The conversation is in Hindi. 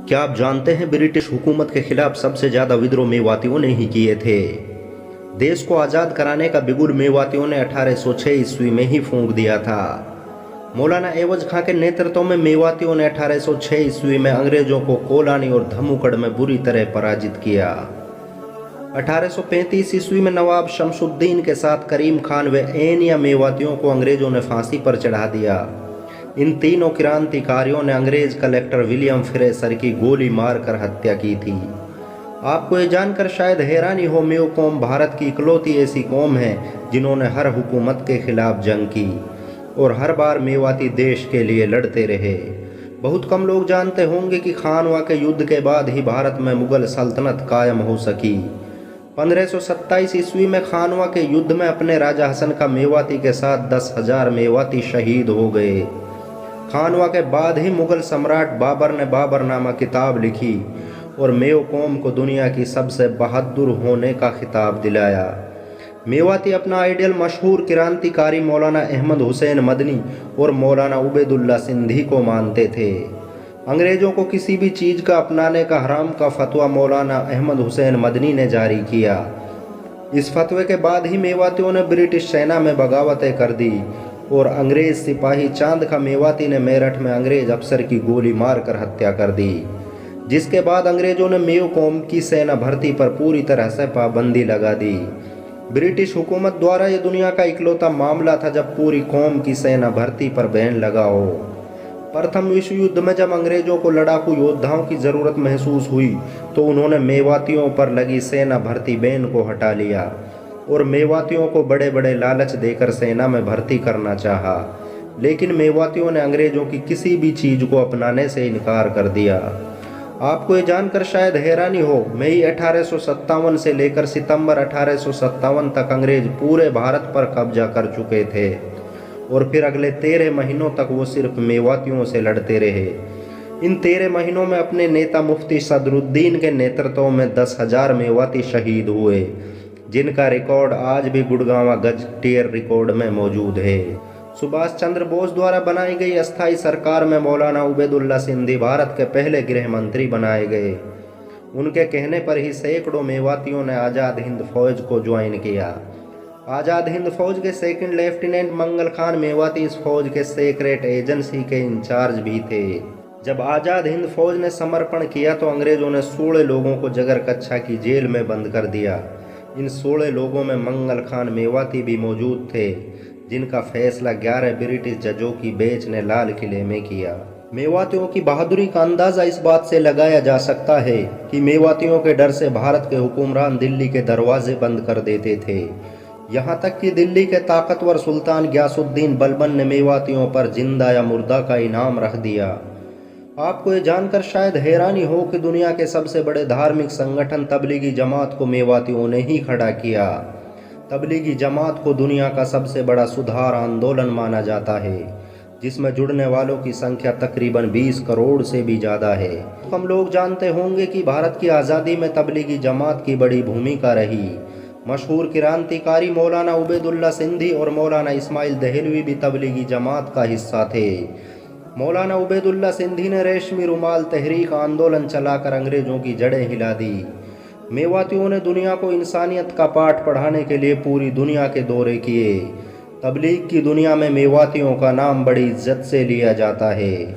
क्या आप जानते हैं ब्रिटिश हुकूमत के खिलाफ सबसे ज़्यादा विद्रोह मेवातियों ने ही किए थे। देश को आज़ाद कराने का बिगुल मेवातियों ने 1806 ईस्वी में ही फूंक दिया था। मौलाना एवज खां के नेतृत्व में मेवातियों ने 1806 ईस्वी में अंग्रेजों को कोलानी और धमुकड़ में बुरी तरह पराजित किया। 1835 ईस्वी में नवाब शमसुद्दीन के साथ करीम खान व एनिया मेवातियों को अंग्रेजों ने फांसी पर चढ़ा दिया। इन तीनों क्रांतिकारियों ने अंग्रेज कलेक्टर विलियम फ्रेसर की गोली मारकर हत्या की थी। आपको ये जानकर शायद हैरानी हो, मेव कौम भारत की इकलौती ऐसी कौम है जिन्होंने हर हुकूमत के खिलाफ जंग की और हर बार मेवाती देश के लिए लड़ते रहे। बहुत कम लोग जानते होंगे कि खानवा के युद्ध के बाद ही भारत में मुगल सल्तनत कायम हो सकी। 1527 ईस्वी में खानवा के युद्ध में अपने राजा हसन का मेवाती के साथ 10,000 मेवाती शहीद हो गए। खानवा के बाद ही मुगल सम्राट बाबर ने बाबरनामा किताब लिखी और मेव कौम को दुनिया की सबसे बहादुर होने का खिताब दिलाया। मेवाती अपना आइडियल मशहूर क्रांतिकारी मौलाना अहमद हुसैन मदनी और मौलाना उबैदुल्ला सिंधी को मानते थे। अंग्रेजों को किसी भी चीज़ का अपनाने का हराम का फतवा मौलाना अहमद हुसैन मदनी ने जारी किया। इस फतवे के बाद ही मेवातियों ने ब्रिटिश सेना में बगावतें कर दी और अंग्रेज सिपाही चांद का मेवाती ने मेरठ में अंग्रेज अफसर की गोली मारकर हत्या कर दी, जिसके बाद अंग्रेजों ने मेव कौम की सेना भर्ती पर पूरी तरह से पाबंदी लगा दी। ब्रिटिश हुकूमत द्वारा यह दुनिया का इकलौता मामला था जब पूरी कौम की सेना भर्ती पर बैन लगा हो। प्रथम विश्व युद्ध में जब अंग्रेजों को लड़ाकू योद्धाओं की ज़रूरत महसूस हुई तो उन्होंने मेवातियों पर लगी सेना भर्ती बैन को हटा लिया और मेवातियों को बड़े बड़े लालच देकर सेना में भर्ती करना चाहा, लेकिन मेवातियों ने अंग्रेजों की किसी भी चीज़ को अपनाने से इनकार कर दिया। आपको ये जानकर शायद हैरानी हो, मई 1857 से लेकर सितंबर 1857 तक अंग्रेज पूरे भारत पर कब्जा कर चुके थे और फिर अगले 13 महीनों तक वो सिर्फ मेवातियों से लड़ते रहे। इन 13 महीनों में अपने नेता मुफ्ती सदरुद्दीन के नेतृत्व में 10,000 मेवाती शहीद हुए, जिनका रिकॉर्ड आज भी गुड़गांव गजटियर रिकॉर्ड में मौजूद है। सुभाष चंद्र बोस द्वारा बनाई गई अस्थायी सरकार में मौलाना उबैदुल्ला सिंधी भारत के पहले गृह मंत्री बनाए गए। उनके कहने पर ही सैकड़ों मेवातियों ने आज़ाद हिंद फौज को ज्वाइन किया। आज़ाद हिंद फौज के सेकंड लेफ्टिनेंट मंगल खान मेवाती इस फौज के सीक्रेट एजेंसी के इंचार्ज भी थे। जब आज़ाद हिंद फौज ने समर्पण किया तो अंग्रेजों ने 16 लोगों को जगर कच्छा की जेल में बंद कर दिया। इन 16 लोगों में मंगल खान मेवाती भी मौजूद थे, जिनका फैसला 11 ब्रिटिश जजों की बेंच ने लाल किले में किया। मेवातियों की बहादुरी का अंदाज़ा इस बात से लगाया जा सकता है कि मेवातियों के डर से भारत के हुक्मरान दिल्ली के दरवाजे बंद कर देते थे। यहाँ तक कि दिल्ली के ताकतवर सुल्तान गयासुद्दीन बलबन ने मेवातियों पर जिंदा या मुर्दा का इनाम रख दिया। आपको ये जानकर शायद हैरानी हो कि दुनिया के सबसे बड़े धार्मिक संगठन तबलीगी जमात को मेवातियों ने ही खड़ा किया। तबलीगी जमात को दुनिया का सबसे बड़ा सुधार आंदोलन माना जाता है, जिसमें जुड़ने वालों की संख्या तकरीबन 20 करोड़ से भी ज़्यादा है। हम लोग जानते होंगे कि भारत की आज़ादी में तबलीगी जमात की बड़ी भूमिका रही। मशहूर क्रांतिकारी मौलाना उबैदुल्ला सिंधी और मौलाना इस्माइल दहलवी भी तबलीगी जमात का हिस्सा थे। मौलाना उबैदुल्ला सिंधी ने रेशमी रुमाल तहरीक आंदोलन चलाकर अंग्रेजों की जड़ें हिला दी। मेवातियों ने दुनिया को इंसानियत का पाठ पढ़ाने के लिए पूरी दुनिया के दौरे किए। तबलीग की दुनिया में मेवातियों का नाम बड़ी इज्जत से लिया जाता है।